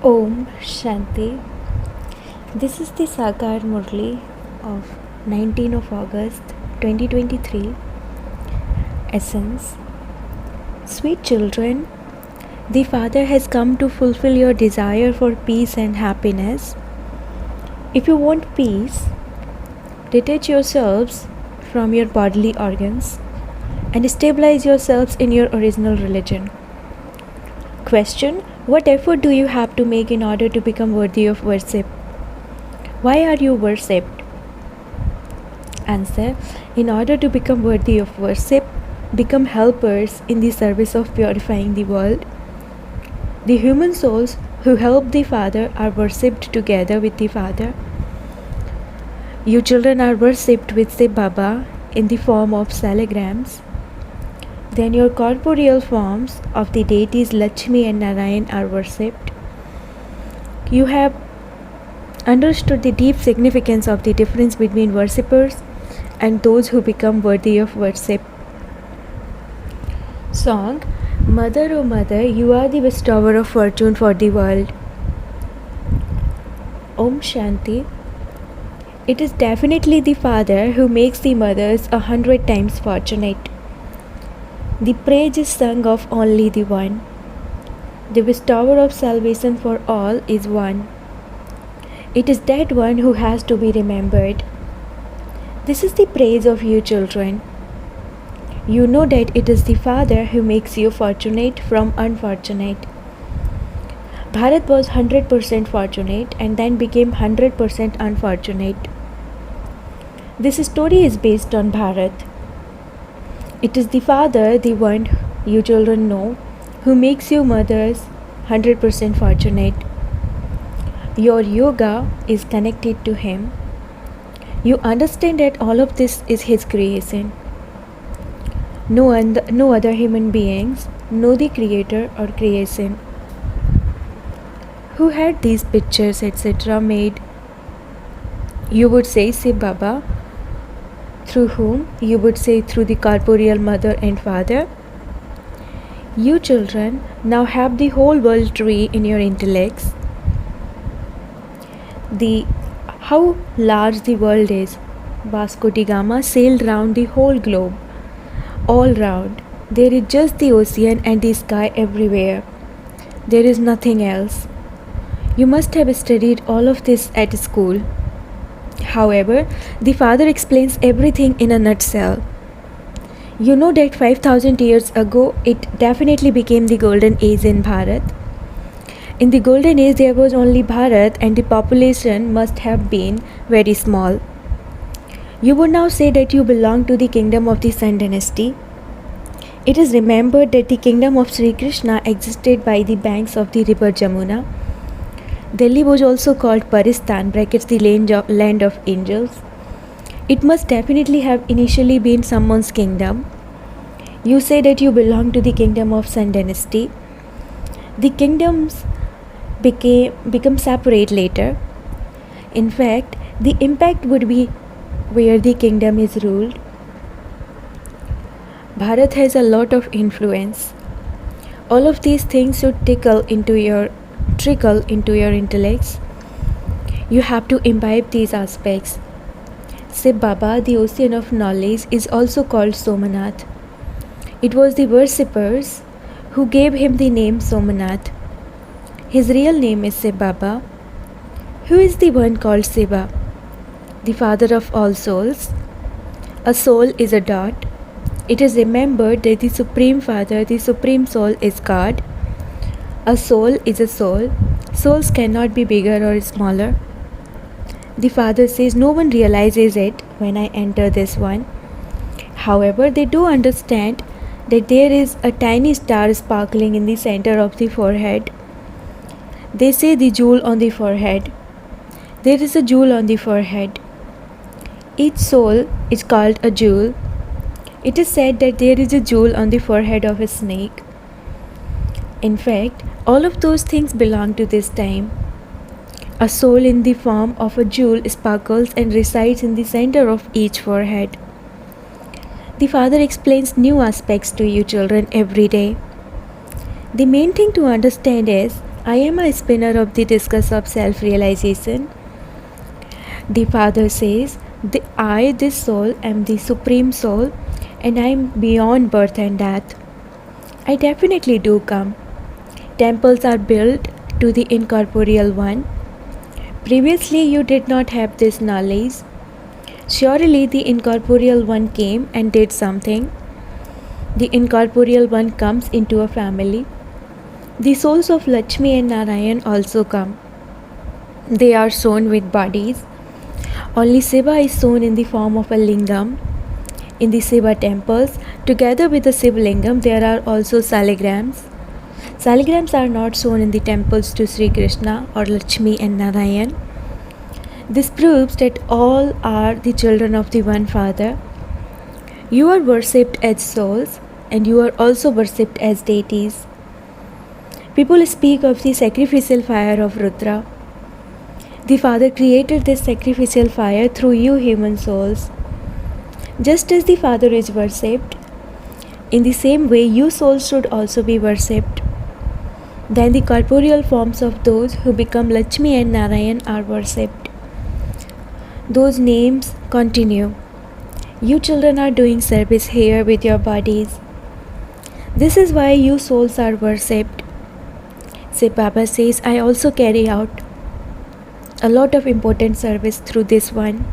Om Shanti. This is the Sakar Murli of 19 of August 2023. Essence. Sweet children, the Father has come to fulfill your desire for peace and happiness. If you want peace, detach yourselves from your bodily organs and stabilize yourselves in your original religion. Question: what effort do you have to make in order to become worthy of worship? Why are you worshipped? Answer: in order to become worthy of worship, become helpers in the service of purifying the world. The human souls who help the Father are worshipped together with the Father. You children are worshipped with Shiv Baba in the form of salagrams. Then your corporeal forms of the deities Lakshmi and Narayan are worshipped. You have understood the deep significance of the difference between worshippers and those who become worthy of worship. Song: Mother, O Mother, you are the bestower of fortune for the world. Om Shanti. It is definitely the Father who makes the mothers 100 times fortunate. The praise is sung of only the one. The bestower of salvation for all is one. It is that one who has to be remembered. This is the praise of you children. You know that it is the Father who makes you fortunate from unfortunate. Bharat was 100% fortunate and then became 100% unfortunate. This story is based on Bharat. It is the Father, the one you children know, who makes you mothers 100% fortunate. Your yoga is connected to Him. You understand that all of this is His creation. No other human beings know the Creator or creation. Who had these pictures, etc. made? You would say Shiv Baba. Through whom? You would say through the corporeal mother and father. You children now have the whole world tree in your intellects. How large the world is. Vasco da Gama sailed round the whole globe. All round. There is just the ocean and the sky everywhere. There is nothing else. You must have studied all of this at school. However, the Father explains everything in a nutshell. You know that 5,000 years ago, it definitely became the golden age in Bharat. In the golden age, there was only Bharat and the population must have been very small. You would now say that you belong to the kingdom of the Sun dynasty. It is remembered that the kingdom of Sri Krishna existed by the banks of the river Jamuna. Delhi was also called Paristan, the land of angels. It must definitely have initially been someone's kingdom. You say that you belong to the kingdom of Sun dynasty. The kingdoms become separate later. In fact, the impact would be where the kingdom is ruled. Bharat has a lot of influence. All of these things should trickle into your intellects. You have to imbibe these aspects. Shiv Baba, the ocean of knowledge, is also called Somanath. It was the worshippers who gave him the name Somanath. His real name is Shiv Baba. Who is the one called Shiva? The Father of all souls. A soul is a dot. It is remembered that the Supreme Father, the Supreme Soul, is God. A soul is a soul. Souls cannot be bigger or smaller. The Father says no one realizes it when I enter this one. However, they do understand that there is a tiny star sparkling in the center of the forehead. They say the jewel on the forehead. There is a jewel on the forehead. Each soul is called a jewel. It is said that there is a jewel on the forehead of a snake. In fact, all of those things belong to this time. A soul in the form of a jewel sparkles and resides in the center of each forehead. The Father explains new aspects to you children every day. The main thing to understand is I am a spinner of the discus of self-realization. The Father says, I, this soul, am the Supreme Soul, and I am beyond birth and death. I definitely do come. Temples are built to the incorporeal one. Previously, you did not have this knowledge. Surely the incorporeal one came and did something. The incorporeal one comes into a family. The souls of Lakshmi and Narayan also come. They are shown with bodies. Only Shiva is shown in the form of a lingam. In the Shiva temples, together with the Shiva lingam, there are also saligrams. Saligrams are not shown in the temples to Sri Krishna or Lakshmi and Narayan. This proves that all are the children of the one Father. You are worshipped as souls, and you are also worshipped as deities. People speak of the sacrificial fire of Rudra. The Father created this sacrificial fire through you human souls. Just as the Father is worshipped, in the same way you souls should also be worshipped. Then the corporeal forms of those who become Lakshmi and Narayan are worshipped. Those names continue. You children are doing service here with your bodies. This is why you souls are worshipped. Shiv Baba says, I also carry out a lot of important service through this one.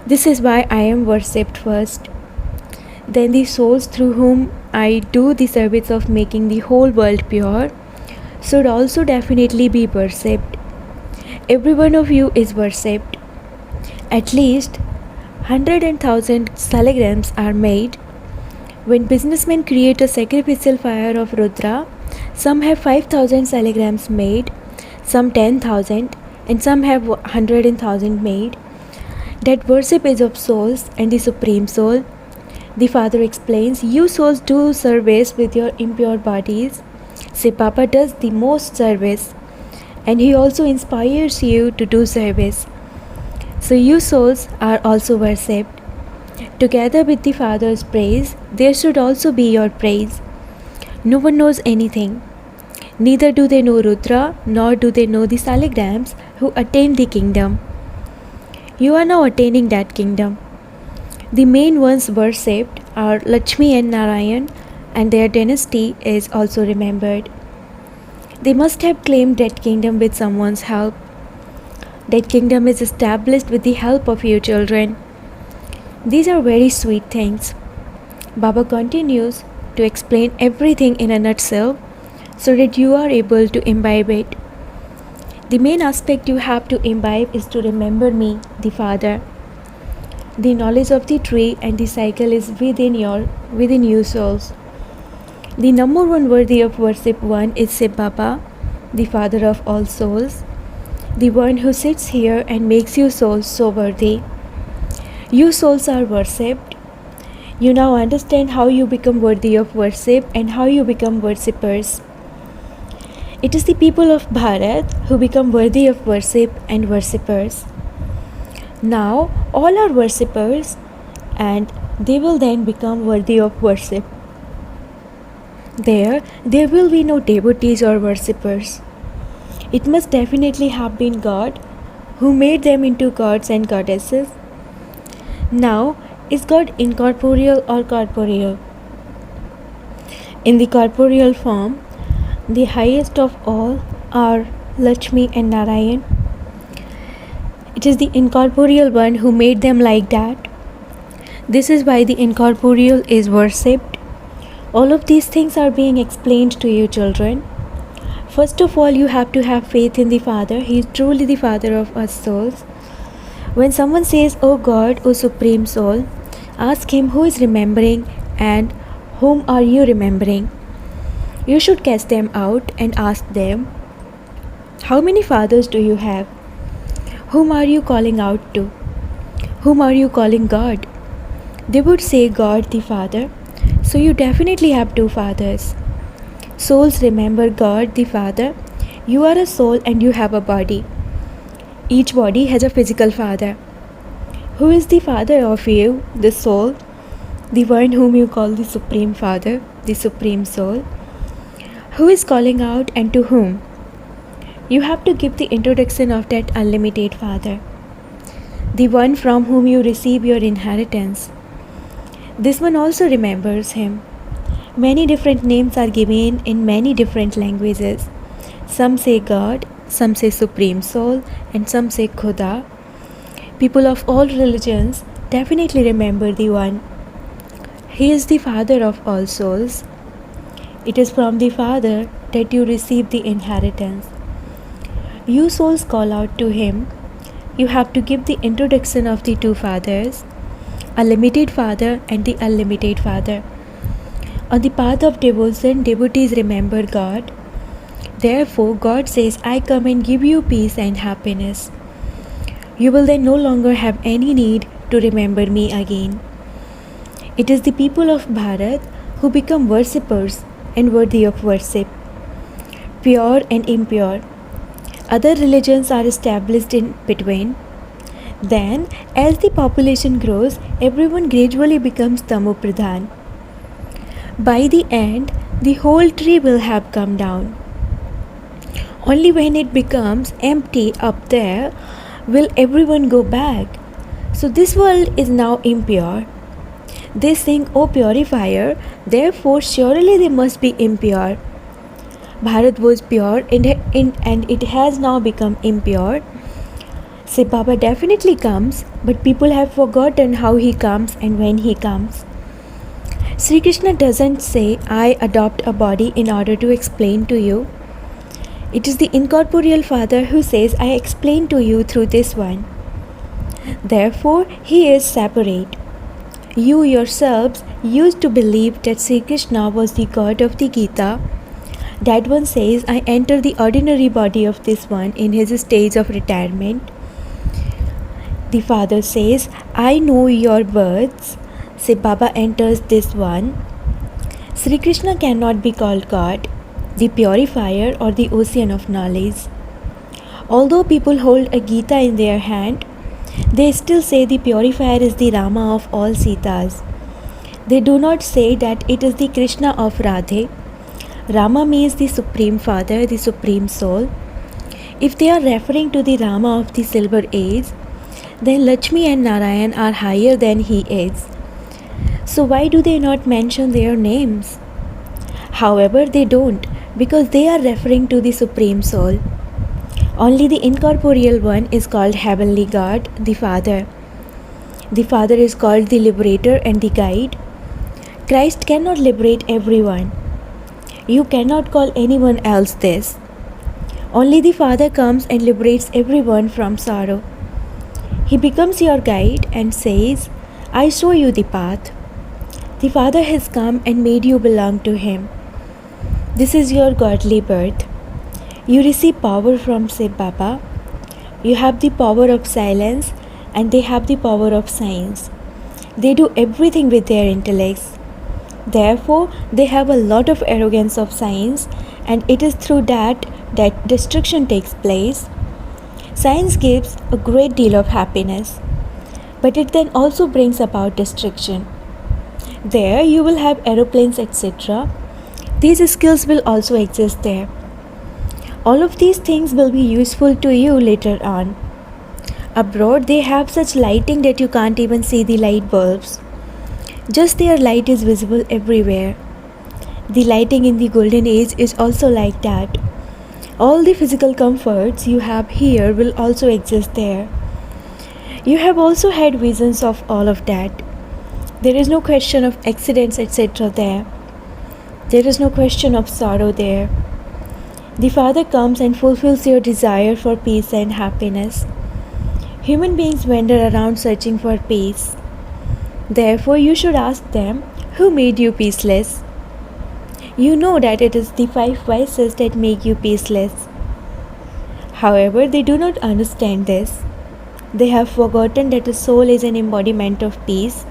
This is why I am worshipped first. Then the souls through whom I do the service of making the whole world pure should also definitely be worshipped. Every one of you is worshipped. At least 100,000 salagrams are made. When businessmen create a sacrificial fire of Rudra, some have 5,000 salagrams made, some 10,000, and some have 100,000 made. That worship is of souls and the Supreme Soul. The Father explains, you souls do service with your impure bodies. Shiv Baba does the most service, and he also inspires you to do service. So you souls are also worshipped. Together with the Father's praise, there should also be your praise. No one knows anything. Neither do they know Rudra, nor do they know the Saligrams who attain the kingdom. You are now attaining that kingdom. The main ones worshipped are Lakshmi and Narayan, and their dynasty is also remembered. They must have claimed that kingdom with someone's help. That kingdom is established with the help of you children. These are very sweet things. Baba continues to explain everything in a nutshell so that you are able to imbibe it. The main aspect you have to imbibe is to remember me, the Father. The knowledge of the tree and the cycle is within you souls. The number one worthy of worship one is Shiv Baba, the Father of all souls, the one who sits here and makes you souls so worthy. You souls are worshipped. You now understand how you become worthy of worship and how you become worshippers. It is the people of Bharat who become worthy of worship and worshippers. Now all are worshippers, and they will then become worthy of worship. There will be no devotees or worshippers. It must definitely have been God who made them into gods and goddesses. Now, is God incorporeal or corporeal? In the corporeal form, the highest of all are Lakshmi and Narayan. It is the incorporeal one who made them like that. This is why the incorporeal is worshipped. All of these things are being explained to you children. First of all, you have to have faith in the Father. He is truly the Father of us souls. When someone says, "Oh God, O Supreme Soul," ask him who is remembering and whom are you remembering. You should cast them out and ask them, how many fathers do you have? Whom are you calling out to? Whom are you calling God? They would say God the Father. So you definitely have two fathers. Souls remember God the Father. You are a soul and you have a body. Each body has a physical father. Who is the father of you, the soul? The one whom you call the Supreme Father, the Supreme Soul. Who is calling out and to whom? You have to give the introduction of that unlimited Father, the one from whom you receive your inheritance. This one also remembers him. Many different names are given in many different languages. Some say God, some say Supreme Soul, and some say Khuda. People of all religions definitely remember the one. He is the Father of all souls. It is from the Father that you receive the inheritance. You souls call out to him. You have to give the introduction of the two fathers, a limited Father and the unlimited Father. On the path of devotion, devotees remember God. Therefore, God says, I come and give you peace and happiness. You will then no longer have any need to remember me again. It is the people of Bharat who become worshippers and worthy of worship, pure and impure. Other religions are established in between. Then, as the population grows, everyone gradually becomes Tamopradhan. By the end, the whole tree will have come down. Only when it becomes empty up there will everyone go back. So this world is now impure. They sing, O purifier, therefore surely they must be impure. Bharat was pure and it has now become impure. Say Baba definitely comes, but people have forgotten how he comes and when he comes. Sri Krishna doesn't say, I adopt a body in order to explain to you. It is the incorporeal Father who says, I explain to you through this one. Therefore, he is separate. You yourselves used to believe that Sri Krishna was the God of the Gita. That one says, I enter the ordinary body of this one in his stage of retirement. The Father says, I know your words. Say Baba enters this one. Sri Krishna cannot be called God, the purifier or the ocean of knowledge. Although people hold a Gita in their hand, they still say the purifier is the Rama of all Sitas. They do not say that it is the Krishna of Radhe. Rama means the Supreme Father, the Supreme Soul. If they are referring to the Rama of the Silver Age, then Lakshmi and Narayan are higher than he is. So why do they not mention their names? However, they don't, because they are referring to the Supreme Soul. Only the incorporeal one is called Heavenly God, the Father. The Father is called the Liberator and the Guide. Christ cannot liberate everyone. You cannot call anyone else this. Only the Father comes and liberates everyone from sorrow. He becomes your guide and says, I show you the path. The Father has come and made you belong to Him. This is your godly birth. You receive power from Shiv Baba. You have the power of silence and they have the power of science. They do everything with their intellects. Therefore, they have a lot of arrogance of science, and it is through that destruction takes place. Science gives a great deal of happiness, but it then also brings about destruction. There you will have aeroplanes, etc. These skills will also exist there. All of these things will be useful to you later on. Abroad, they have such lighting that you can't even see the light bulbs. Just their light is visible everywhere. The lighting in the golden age is also like that. All the physical comforts you have here will also exist there. You have also had visions of all of that. There is no question of accidents, etc. there. There is no question of sorrow there. The Father comes and fulfills your desire for peace and happiness. Human beings wander around searching for peace. Therefore, you should ask them, who made you peaceless? You know that it is the 5 vices that make you peaceless. However, they do not understand this. They have forgotten that the soul is an embodiment of peace.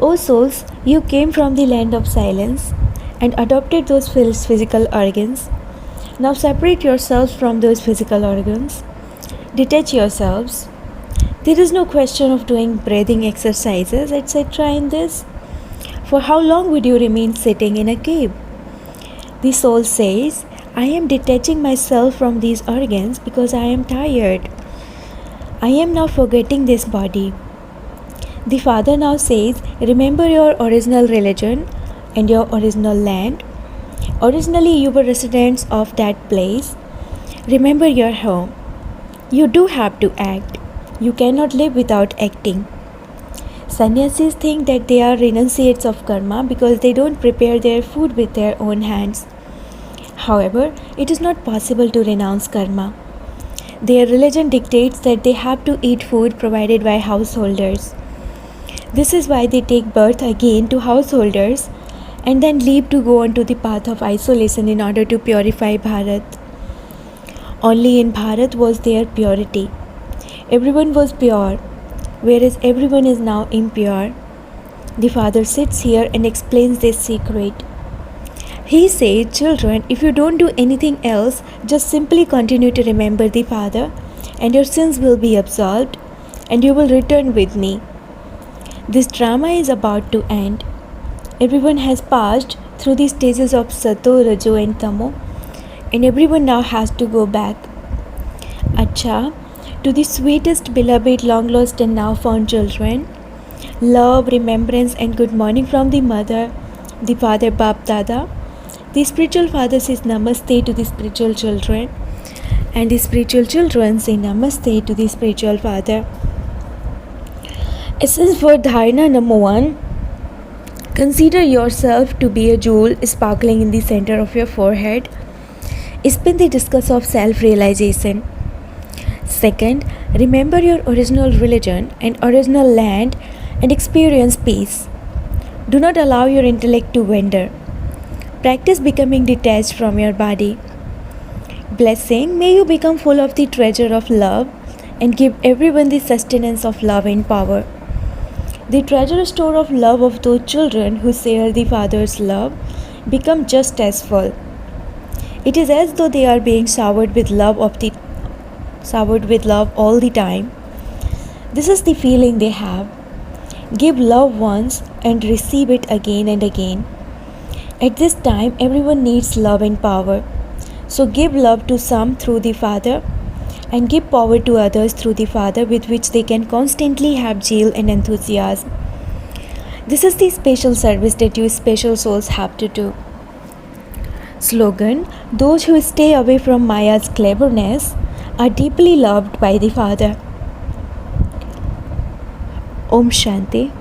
O souls, you came from the land of silence and adopted those physical organs. Now separate yourselves from those physical organs. Detach yourselves. There is no question of doing breathing exercises, etc. in this. For how long would you remain sitting in a cave? The soul says, I am detaching myself from these organs because I am tired. I am now forgetting this body. The father now says, remember your original religion and your original land. Originally, you were residents of that place. Remember your home. You do have to act. You cannot live without acting. Sannyasis think that they are renunciates of karma because they don't prepare their food with their own hands. However, it is not possible to renounce karma. Their religion dictates that they have to eat food provided by householders. This is why they take birth again to householders and then leave to go on to the path of isolation in order to purify Bharat. Only in Bharat was there purity. Everyone was pure, whereas everyone is now impure. The father sits here and explains this secret. He says, children, if you don't do anything else, just simply continue to remember the Father, and your sins will be absolved, and you will return with me. This drama is about to end. Everyone has passed through the stages of Sato, Rajo and Tamo, and everyone now has to go back. Acha, to the sweetest, beloved, long lost and now found children, love, remembrance and good morning from the mother, the father Bap Dada. The spiritual father says namaste to the spiritual children, and the spiritual children say namaste to the spiritual father. Essence for dharana number 1. Consider yourself to be a jewel sparkling in the center of your forehead. Spin the discus of self-realization. Second, remember your original religion and original land and experience peace. Do not allow your intellect to wander. Practice becoming detached from your body. Blessing, may you become full of the treasure of love and give everyone the sustenance of love and power. The treasure store of love of those children who share the Father's love become just as full. It is as though they are being showered with love all the time. This is the feeling they have. Give love once and receive it again and again. At this time, everyone needs love and power. So give love to some through the Father and give power to others through the Father, with which they can constantly have zeal and enthusiasm. This is the special service that you special souls have to do. Slogan: those who stay away from Maya's cleverness are deeply loved by the Father. Om Shanti.